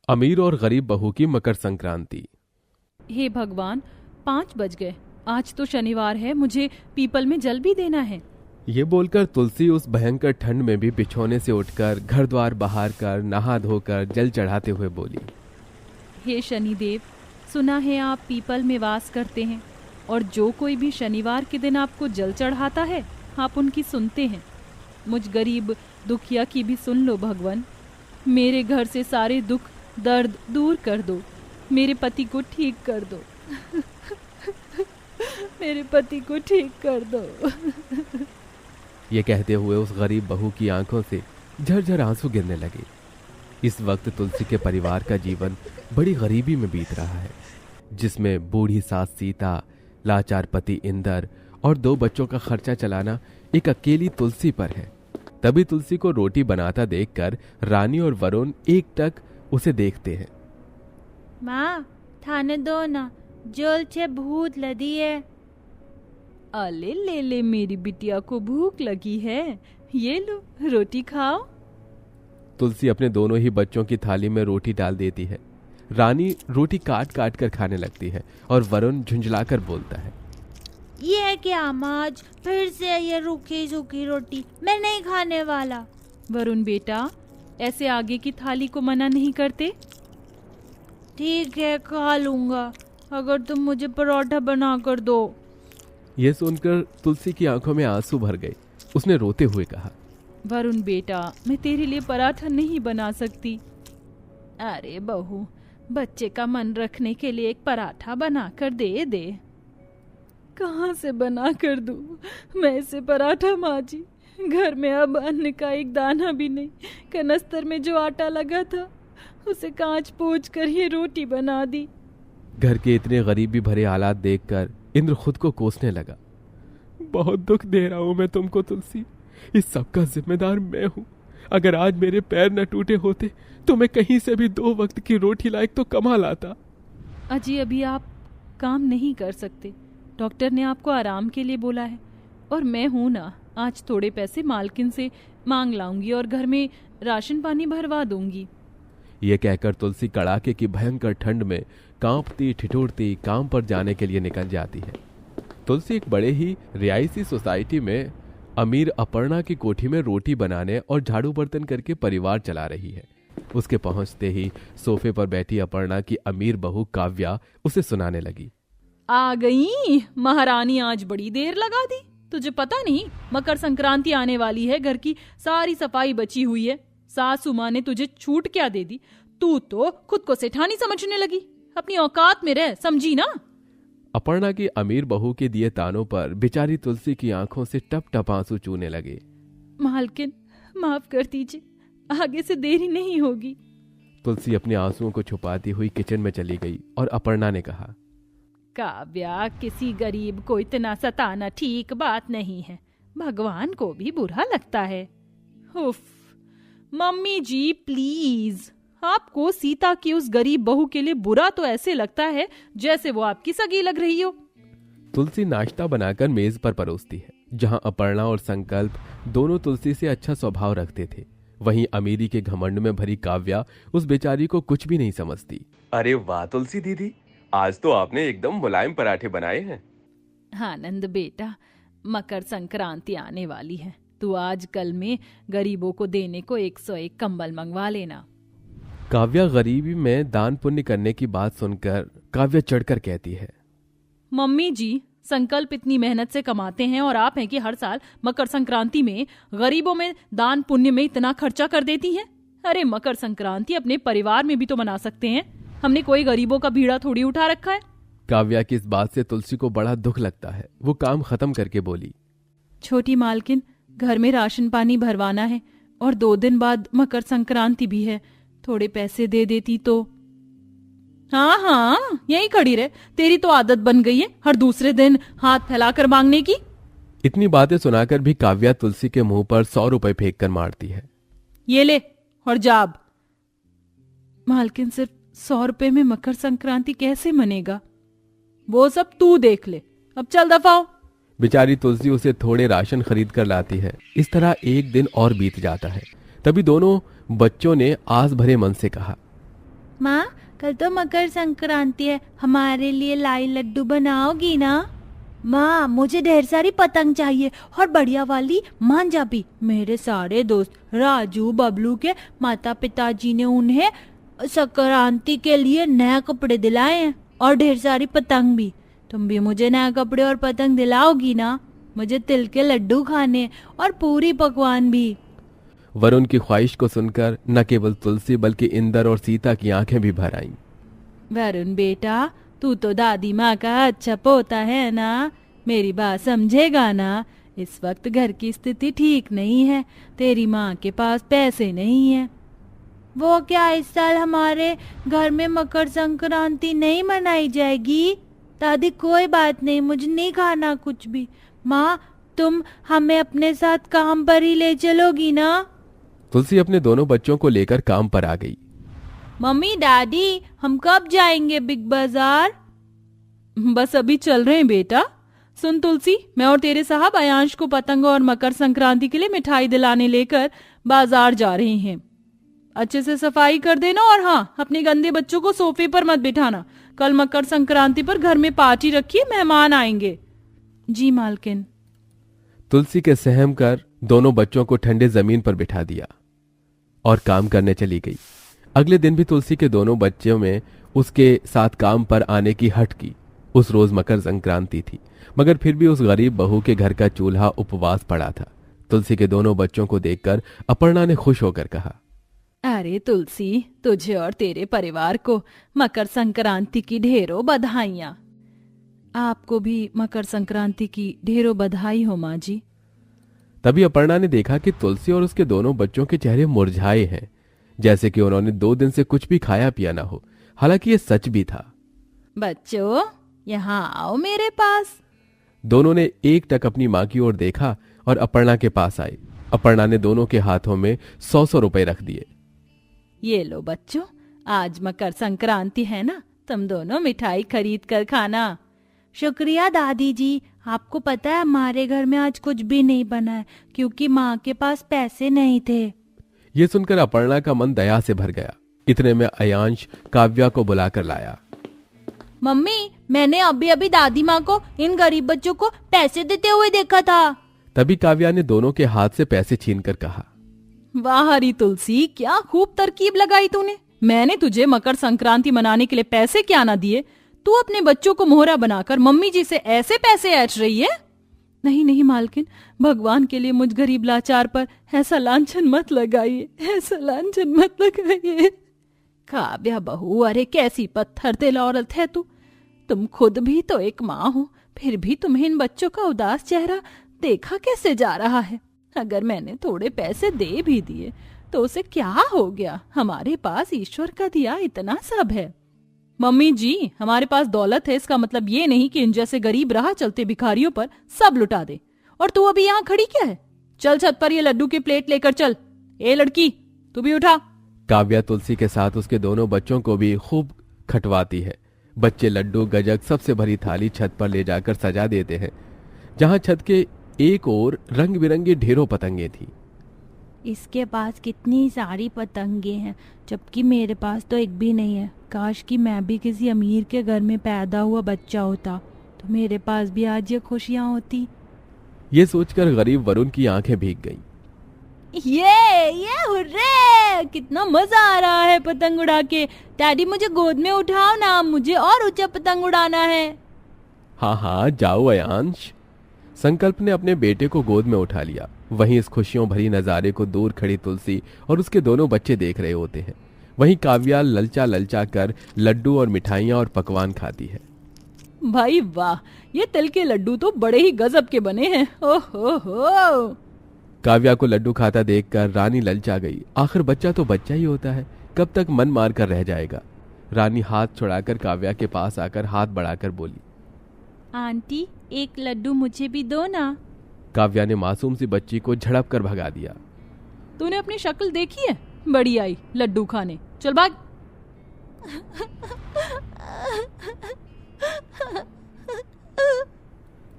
अमीर और गरीब बहू की मकर संक्रांति। हे भगवान, 5 बज गए। आज तो शनिवार है, मुझे पीपल में जल भी देना है। ये बोलकर तुलसी उस भयंकर ठंड में भी बिछौने से उठकर घर द्वार बहार कर नहा धोकर जल चढ़ाते हुए बोली, हे शनिदेव, सुना है आप पीपल में वास करते हैं और जो कोई भी शनिवार के दिन आपको जल चढ़ाता है आप उनकी सुनते हैं। मुझ गरीब दुखिया की भी सुन लो भगवान। मेरे घर से सारे दुख दर्द दूर कर दो। मेरे पति को ठीक कर दो। मेरे पति को ठीक कर दो। ये कहते हुए उस गरीब बहू की आंखों से झरझर आंसू गिरने लगे। इस वक्त तुलसी के परिवार का जीवन बड़ी गरीबी में बीत रहा है, जिसमें बूढ़ी सास सीता, लाचार पति इंदर और 2 बच्चों का खर्चा चलाना एक अकेली तुलसी पर है। तभी तुलसी को रोटी बनाता देखकर रानी और वरुण एकटक उसे देखते हैं। माँ, थाने दो ना, जल से भूत लगी है। अले ले ले, मेरी बिटिया को भूख लगी है, ये लो रोटी खाओ। तुलसी अपने दोनों ही बच्चों की थाली में रोटी डाल देती है। रानी रोटी काट काट कर खाने लगती है और वरुण झुंझलाकर बोलता है, ये है क्या माँ, फिर से ये रूखी सूखी रोटी, मैं नहीं खाने वाला। वरुण बेटा, ऐसे आगे की थाली को मना नहीं करते। ठीक है, खा लूंगा, अगर तुम मुझे परोठा बना कर दो। यह सुनकर तुलसी की आंखों में आंसू भर गए। उसने रोते हुए कहा, वरुण बेटा, मैं तेरे लिए पराठा नहीं बना सकती। अरे बहू, बच्चे का मन रखने के लिए एक पराठा बना कर दे दे। कहाँ से बना कर दूं मैं इसे पराठा माँ जी? घर में अब अन्न का एक दाना भी नहीं। कनस्तर में जो आटा लगा था उसे कांच पोंछ कर ये रोटी बना दी। घर के इतने गरीबी भरे हालात देखकर इंद्र खुद को कोसने लगा। बहुत दुख दे रहा हूं मैं तुमको तुलसी, इस सब का जिम्मेदार मैं हूं। अगर आज मेरे पैर न टूटे होते तो मैं कहीं से भी 2 वक्त की रोटी लायक तो कमा लाता। अजी, अभी आप काम नहीं कर सकते। डॉक्टर ने आपको आराम के लिए बोला है और मैं हूं ना, आज थोड़े पैसे मालकिन से मांग लाऊंगी और घर में राशन पानी भरवा दूंगी। ये कहकर तुलसी कड़ाके की भयंकर ठंड में कांपती ठिठुरती काम पर जाने के लिए निकल जाती है। तुलसी एक बड़े ही रियायती सोसाइटी में अमीर अपर्णा की कोठी में रोटी बनाने और झाड़ू बर्तन करके परिवार चला रही है। उसके पहुंचते ही सोफे पर बैठी अपर्णा की अमीर बहू काव्या उसे सुनाने लगी, आ गई महारानी, आज बड़ी देर लगा दी। तुझे पता नहीं मकर संक्रांति आने वाली है, घर की सारी सफाई बची हुई है। सासू माँ ने तुझे छूट क्या दे दी? तू तो खुद को सेठानी समझने लगी। अपनी औकात में रह, समझी ना? अपर्णा की अमीर बहू के दिए तानों पर बेचारी तुलसी की आंखों से टप टप आंसू चूने लगे। मालकिन, माफ कर दीजिए, आगे से देरी नहीं होगी। तुलसी अपने आंसुओं को छुपाती हुई किचन में चली गई और अपर्णा ने कहा, काव्या, किसी गरीब को इतना सताना ठीक बात नहीं है। भगवान को भी बुरा लगता है। उफ, मम्मी जी प्लीज, आपको सीता की उस गरीब बहू के लिए बुरा तो ऐसे लगता है जैसे वो आपकी सगी लग रही हो। तुलसी नाश्ता बनाकर मेज पर परोसती है। जहां अपर्णा और संकल्प दोनों तुलसी से अच्छा स्वभाव रखते थे, वहीं अमीरी के घमंड में भरी काव्या उस बेचारी को कुछ भी नहीं समझती। अरे वाह तुलसी दीदी, आज तो आपने एकदम मुलायम पराठे बनाए हैं। आनंद बेटा, मकर संक्रांति आने वाली है, तू आज कल में गरीबों को देने को 101 कंबल मंगवा लेना। काव्या गरीबी में दान पुण्य करने की बात सुनकर काव्या चढ़कर कहती है, मम्मी जी, संकल्प इतनी मेहनत से कमाते हैं और आप हैं कि हर साल मकर संक्रांति में गरीबों में दान पुण्य में इतना खर्चा कर देती हैं। अरे मकर संक्रांति अपने परिवार में भी तो मना सकते हैं। हमने कोई गरीबों का बीड़ा थोड़ी उठा रखा है। काव्या की इस बात से तुलसी को बड़ा दुख लगता है। वो काम खत्म करके बोली, छोटी मालकिन, घर में राशन पानी भरवाना है और 2 दिन बाद मकर संक्रांति भी है, थोड़े पैसे दे देती तो। हाँ हाँ, यही खड़ी रहे, तेरी तो आदत बन गई है हर दूसरे दिन हाथ फैलाकर मांगने की। इतनी बातें सुनाकर भी काव्या तुलसी के मुंह पर 100 रुपए फेंक कर मारती है। ये ले और जाब। मालकिन, सिर्फ 100 रुपए में मकर संक्रांति कैसे मनेगा? वो सब तू देख ले, अब चल दफा हो। बेचारी तुलसी उसे थोड़े राशन खरीद कर लाती है। इस तरह एक दिन और बीत जाता है। तभी दोनों बच्चों ने आस भरे मन से कहा, माँ कल तो मकर संक्रांति है, हमारे लिए लाई लड्डू बनाओगी ना? माँ मुझे ढेर सारी पतंग चाहिए और बढ़िया वाली मांझा भी। मेरे सारे दोस्त राजू बबलू के माता पिताजी ने उन्हें संक्रांति के लिए नया कपड़े दिलाए हैं और ढेर सारी पतंग भी। तुम भी मुझे नया कपड़े और पतंग दिलाओगी ना? मुझे तिल के लड्डू खाने और पूरी पकवान भी। वरुण की ख्वाहिश को सुनकर न केवल तुलसी बल्कि इंदर और सीता की आंखें भी भर आईं। वरुण बेटा, तू तो दादी माँ का अच्छा पोता है ना, मेरी बात समझेगा ना? इस वक्त घर की स्थिति ठीक नहीं है, तेरी माँ के पास पैसे नहीं है। वो क्या इस साल हमारे घर में मकर संक्रांति नहीं मनाई जाएगी? दादी कोई बात नहीं, मुझे नहीं खाना कुछ भी। माँ तुम हमें अपने साथ काम पर ही ले चलोगी ना? तुलसी अपने दोनों बच्चों को लेकर काम पर आ गई। मम्मी डैडी हम कब जाएंगे बिग बाजार? बस अभी चल रहे हैं बेटा। सुन तुलसी, मैं और तेरे साहब अयांश को पतंग और मकर संक्रांति के लिए मिठाई दिलाने लेकर बाजार जा रहे हैं। अच्छे से सफाई कर देना और हाँ, अपने गंदे बच्चों को सोफे पर मत बिठाना। कल मकर संक्रांति पर घर में पार्टी रखिए, मेहमान आएंगे। जी मालकिन। तुलसी के सहम कर दोनों बच्चों को ठंडे जमीन पर बिठा दिया और काम करने चली गई। अगले दिन भी तुलसी के दोनों बच्चों में उसके साथ काम पर आने की हट की। उस रोज मकर संक्रांति थी, मगर फिर भी उस गरीब बहू के घर का चूल्हा उपवास पड़ा था। तुलसी के दोनों बच्चों को देखकर अपर्णा ने खुश होकर कहा, अरे तुलसी, तुझे और तेरे परिवार को मकर संक्रांति की ढेरों बधाइयाँ। आपको भी मकर संक्रांति की ढेरों बधाई हो माँ जी। तभी अपर्णा ने देखा कि तुलसी और उसके दोनों बच्चों के चेहरे मुरझाए हैं, जैसे कि उन्होंने 2 दिन से कुछ भी खाया पिया ना हो। हालांकि ये सच भी था। बच्चों यहाँ आओ मेरे पास। दोनों ने एक टक अपनी माँ की ओर देखा और अपर्णा के पास आए। अपर्णा ने दोनों के हाथों में 100 रुपए रख दिए। ये लो बच्चों, आज मकर संक्रांति है ना, तुम दोनों मिठाई खरीद कर खाना। शुक्रिया दादी जी। आपको पता है हमारे घर में आज कुछ भी नहीं बना है क्योंकि माँ के पास पैसे नहीं थे। ये सुनकर अपर्णा का मन दया से भर गया। इतने में अयांश काव्या को बुलाकर लाया। मम्मी मैंने अभी अभी दादी माँ को इन गरीब बच्चों को पैसे देते हुए देखा था। तभी काव्या ने दोनों के हाथ से पैसे छीनकर कहा, वाह हरी तुलसी, क्या खूब तरकीब लगाई तूने। मैंने तुझे मकर संक्रांति मनाने के लिए पैसे क्या ना दिए, तू अपने बच्चों को मोहरा बनाकर मम्मी जी से ऐसे पैसे ऐंठ रही है। नहीं नहीं मालकिन, भगवान के लिए मुझ गरीब लाचार पर ऐसा लांछन मत लगाइए, ऐसा लांछन मत लगाइए। काव्या बहू, अरे कैसी पत्थर दिल औरत है तू। तुम खुद भी तो एक माँ हो, फिर भी तुम्हें इन बच्चों का उदास चेहरा देखा कैसे जा रहा है। अगर मैंने थोड़े पैसे दे भी दिए तो उसे क्या हो गया, हमारे पास ईश्वर का दिया इतना सब है। मम्मी जी, हमारे पास दौलत है, इसका मतलब ये नहीं कि इन जैसे गरीब राह चलते भिखारियों पर सब लुटा दे। और तू अभी यहाँ खड़ी क्या है? चल छत पर ये लड्डू की प्लेट लेकर चल। ए लड़की, तू भी उठा। काव्या तुलसी के साथ उसके दोनों बच्चों को भी खूब खटवाती है। बच्चे लड्डू गजक सबसे भरी थाली छत पर ले जाकर सजा देते हैं, जहां छत के एक ओर रंग बिरंगी ढेरों पतंगे थी। इसके पास कितनी सारी पतंगे हैं, जबकि मेरे पास तो एक भी नहीं है। काश कि मैं भी किसी अमीर के घर में पैदा हुआ बच्चा होता तो मेरे पास भी आज ये खुशियां होती। ये सोचकर गरीब वरुण की आंखें भीग गईं। ये हुर्रे, कितना मजा आ रहा है पतंग उड़ा के। डैडी मुझे गोद में उठाओ ना, मुझे और ऊंचा पतंग उड़ाना है। हाँ हाँ जाओ अयांश। संकल्प ने अपने बेटे को गोद में उठा लिया। वहीं इस खुशियों भरी नजारे को दूर खड़ी तुलसी और उसके दोनों बच्चे देख रहे होते हैं। वहीं काव्या ललचा ललचा कर लड्डू और मिठाइयाँ और पकवान खाती है। भाई वाह, ये तिल के लड्डू तो बड़े ही गजब के बने हैं। ओहो। काव्या को लड्डू खाता देखकर रानी ललचा गई। आखिर बच्चा तो बच्चा ही होता है, कब तक मन मार कर रह जाएगा। रानी हाथ छुड़ाकर काव्या के पास आकर हाथ बढ़ाकर बोली, आंटी एक लड्डू मुझे भी दो ना। काव्या ने मासूम सी बच्ची को झड़प कर भगा दिया। तूने अपनी शक्ल देखी है? बड़ी आई लड्डू खाने, चल भाग।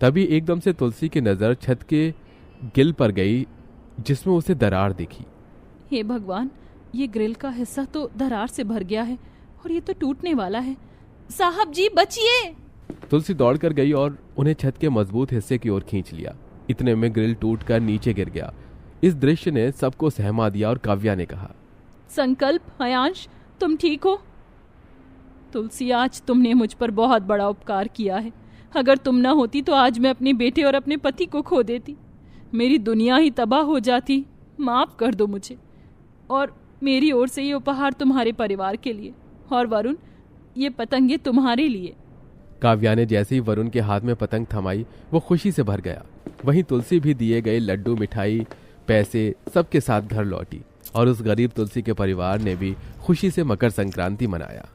तभी एकदम से तुलसी की नजर छत के गिल पर गई, जिसमें उसे दरार दिखी। हे भगवान, ये ग्रिल का हिस्सा तो दरार से भर गया है और ये तो टूटने वाला है। साहब जी बचिए। तुलसी दौड़कर गई और उन्हें छत के मजबूत हिस्से की ओर खींच लिया। इतने में ग्रिल टूटकर नीचे गिर गया। इस दृश्य ने सबको सहमा दिया और काव्या ने कहा, संकल्प, अयांश, तुम ठीक हो? तुलसी, आज तुमने मुझ पर बहुत बड़ा उपकार किया है। अगर तुम ना होती तो आज मैं अपने बेटे और अपने पति को खो देती। मेरी दुनिया ही तबाह हो जाती। माफ कर दो मुझे। और मेरी ओर से ये उपहार तुम्हारे परिवार के लिए। और वरुण, ये पतंगे तुम्हारे लिए। काव्या ने जैसे ही वरुण के हाथ में पतंग थमाई वो खुशी से भर गया। वहीं तुलसी भी दिए गए लड्डू, मिठाई, पैसे सबके साथ घर लौटी और उस गरीब तुलसी के परिवार ने भी खुशी से मकर संक्रांति मनाया।